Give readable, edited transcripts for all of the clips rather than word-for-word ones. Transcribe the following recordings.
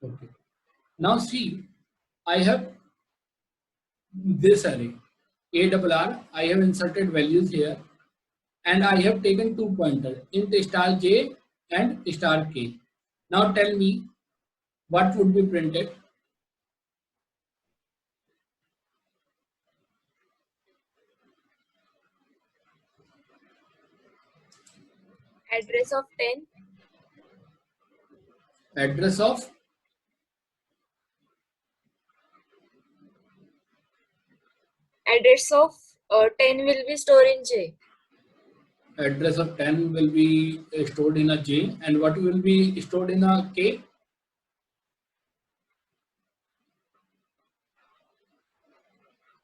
Okay. Now see, I have this array ARR. I have inserted values here, and I have taken two pointers int star j and star k. Now tell me what would be printed. Address of 10. Address of 10 will be stored in J. address of 10 will be stored in a j, and what will be stored in a k?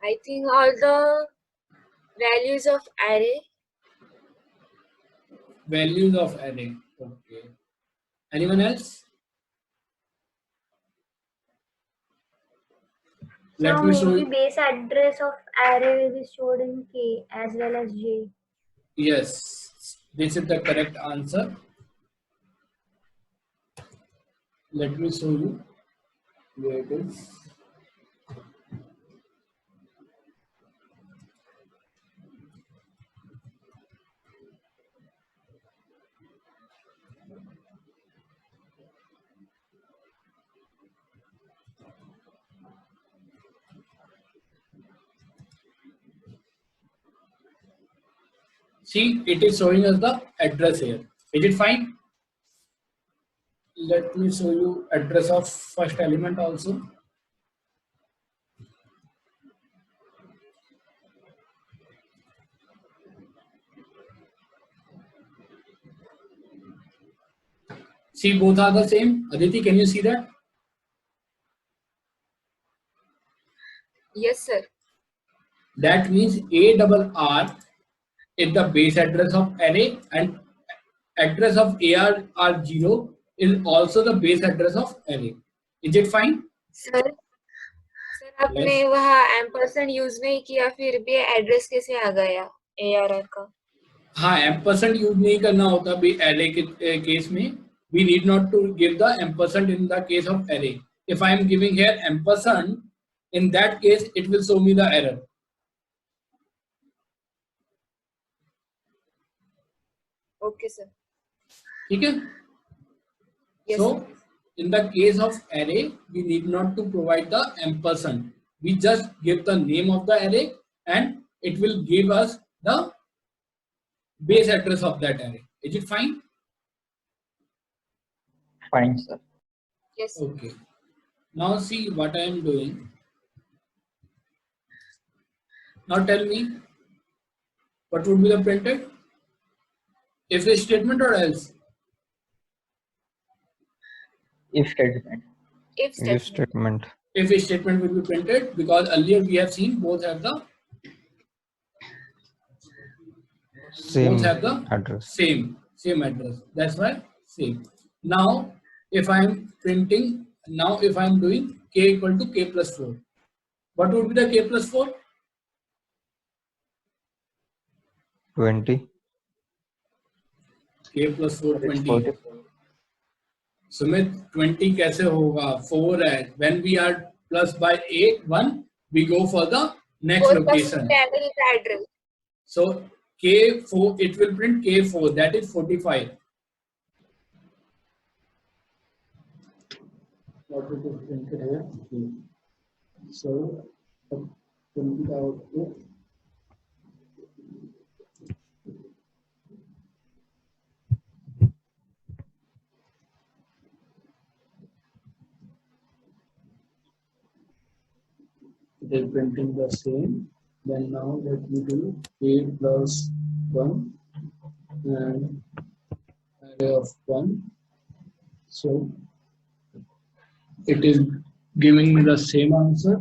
I think all the values of array. Values of array. Okay. Anyone else? Let So me show maybe you. base address of array will be stored in K as well as J. Yes, this is the correct answer. Let me show you where it is. See, it is showing us the address here. Is it fine? Let me show you address of first element also. See, both are the same. Aditi, can you see that? Yes, sir. That means ARR is the base address of array, and address of ARR0 is also the base address of array. Is it fine? Sir आपने Yes. वहाँ ampersand use नहीं किया, फिर भी address कैसे आ गया ARR का? हाँ, एम्परसेंड यूज नहीं करना होता भी array के केस में. We need not to give the ampersand in the case of array. If I am giving here ampersand, in that case it will show me the error. Okay, sir. ठीक है? Yes, So sir. in the case of array, we need not to provide the ampersand. We just give the name of the array, and it will give us the base address of that array. Is it fine? Fine, sir. Yes, sir. Okay. Now see what I am doing. Now tell me, what would be the printed? If a statement or else? If statement. If statement. If statement. If a statement will be printed, because earlier we have seen both have the Same same address. same address. That's why same. Now if I am printing, now if I am doing k equal to k plus 4, what would be the k plus 4? 20. K plus 4 It's 20. 40. Sumit, 20 कैसे होगा? 4 है. When we are plus by 8 1, we go for the next 4 location. family address. So K4, it will print K4, that is 45. What it is printed here? So, 20 output. It is printing the same. Then now let me do 8 plus 1 and array of 1. So it is giving me the same answer.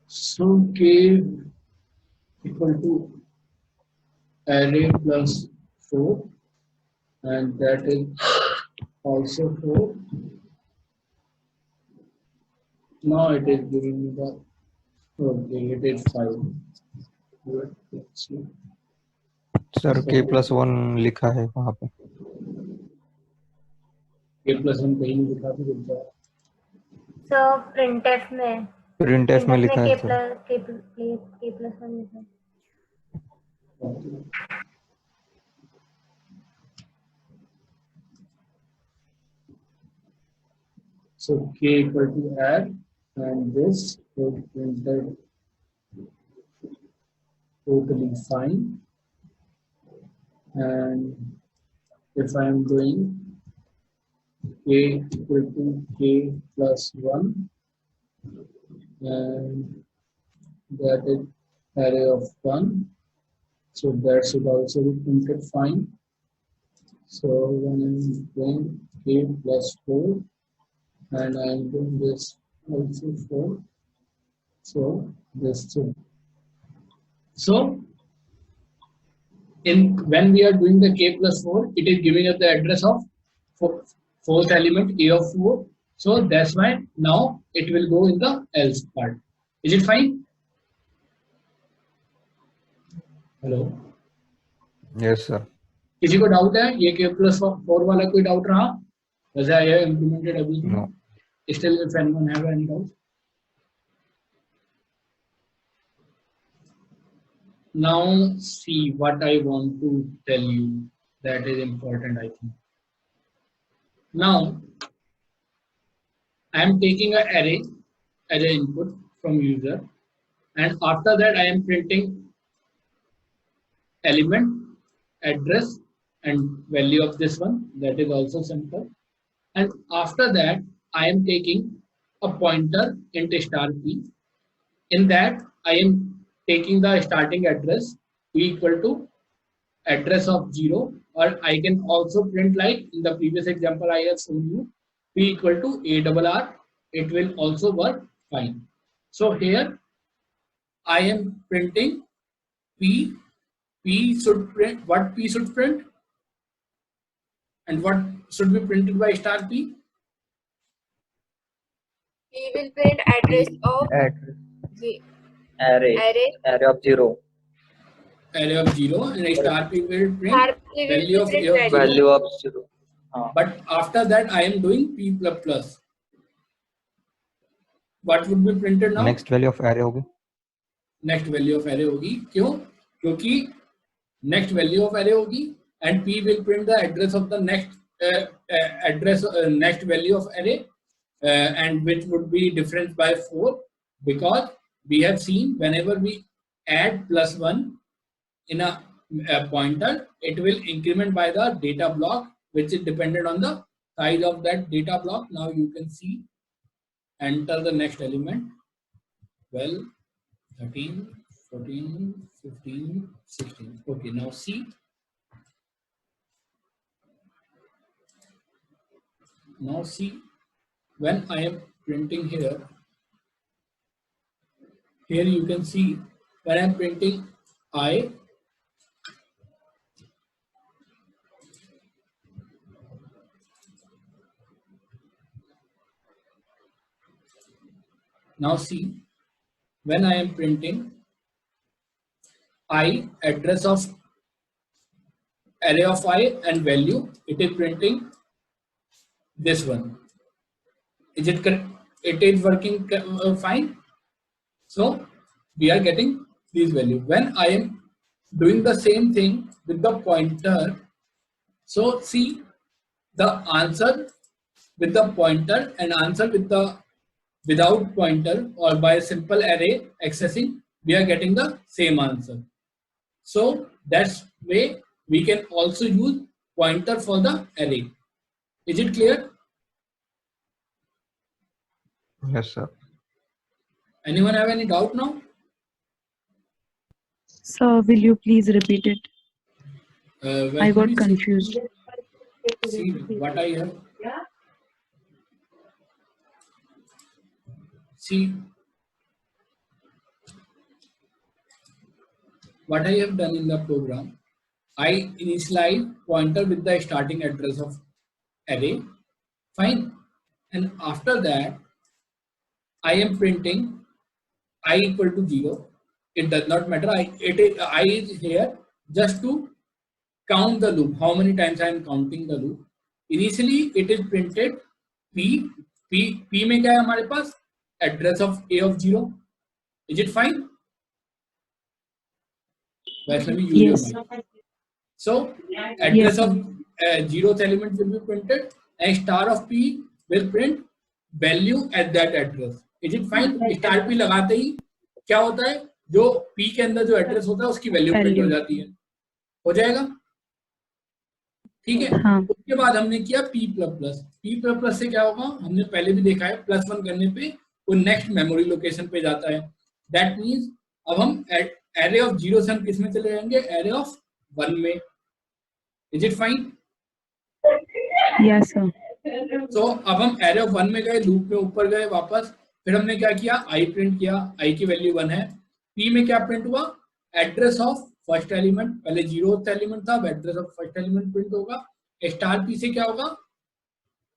So k equal to array plus 4, and that is also 4. Now it is giving me the, okay, it is 5. Let's see. Sir k+1 लिखा है वहाँ पे. K k+1 कहीं नहीं लिखा तो रुक जाओ. So printf में printf में लिखा है k सर. plus 1 लिखा है. So k equal to add and this is printed totally fine. And if I am doing k equal to k plus 1 and that is array of 1, so that should also be printed fine. So when I am doing k plus 4 and I am doing this also 4, so this should. So when we are doing the k plus 4, it is giving us the address of fourth element a of 4. So that's why now it will go in the else part. Is it fine? Hello. Yes sir. किसी को doubt है ये k plus 4 वाला कोई doubt रहा? वैसे I have implemented everything. No. Still, if anyone have any doubt. Now see what I want to tell you that is important, I think. Now I am taking an array input from user, and after that I am printing element, address and value of this one. That is also simple. And after that I am taking a pointer int star p. In that I am taking the starting address p equal to address of 0, or I can also print like in the previous example I have shown you p equal to ARR. It will also work fine. So here I am printing p. P should print what p should print, and what should be printed by star p. We will print address of Address. the Array. array. Array of 0. Array of 0, and star p will print Star p will value of print a of 0. Value of 0. But after that I am doing p plus plus. What would be printed now? Next value of array होगी. Next value of array होगी. क्यों? क्योंकि next value of array होगी and p will print the address of the next next value of array, and which would be difference by 4, because we have seen whenever we add +1 in a pointer, it will increment by the data block, which is dependent on the size of that data block. Now you can see, enter the next element, 12, 13, 14, 15, 16. Okay, now see. Now see, when I am printing here you can see when I am printing I, now see, when I am printing I, address of array of I and value, it is printing this one. Is it correct? It is working fine. So we are getting these values. When I am doing the same thing with the pointer, so see the answer with the pointer and answer with the without pointer or by a simple array accessing, we are getting the same answer. So that's way we can also use pointer for the array. Is it clear? Yes sir. Anyone have any doubt now? Sir, will you please repeat it? When I got we confused. see what I have. See what I have done in the program. I initialize pointer with the starting address of array, fine, and after that I am printing I equal to 0. It does not matter. I is here just to count the loop. How many times I am counting the loop? Initially it is printed p में क्या है हमारे पास, address of a of 0. Is it fine? Vaishnavi, use your Yes. mic. So address Yes, of 0th element will be printed and star of p will print value at that address. Is it fine? Star p लगाते ही क्या होता है, जो p के अंदर जो address होता है उसकी वैल्यू प्रिंट हो Value. जाती है. हो जाएगा? ठीक है. हाँ. उसके बाद हमने किया p plus plus. p plus plus से क्या होगा, हमने पहले भी देखा है, +1 करने पे वो नेक्स्ट मेमोरी लोकेशन पे जाता है. दैट मीन्स अब हम एरे ऑफ 0 से हम किस में चले जाएंगे, एरे ऑफ 1 में. Is it fine? Yes, sir. तो अब हम एरे ऑफ 1 में गए, लूप में ऊपर गए वापस, फिर हमने क्या किया, i प्रिंट किया, i की वैल्यू 1 है. p में क्या प्रिंट हुआ, एड्रेस ऑफ फर्स्ट एलिमेंट, पहले 0th एलिमेंट था, अब address of first element print होगा. स्टार p से क्या होगा,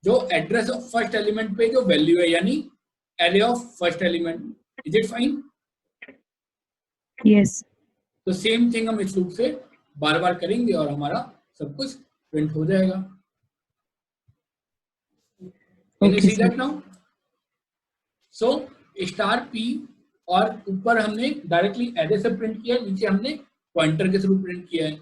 जो एड्रेस ऑफ फर्स्ट एलिमेंट पे जो वैल्यू है, यानी array of first element. Is it fine? Yes. तो सेम थिंग हम इस लूप से बार बार करेंगे और हमारा सब कुछ प्रिंट हो जाएगा. Can you Okay, see sir. that now? So star p और ऊपर हमने डायरेक्टली एरे से प्रिंट किया, नीचे हमने पॉइंटर के थ्रू प्रिंट किया है.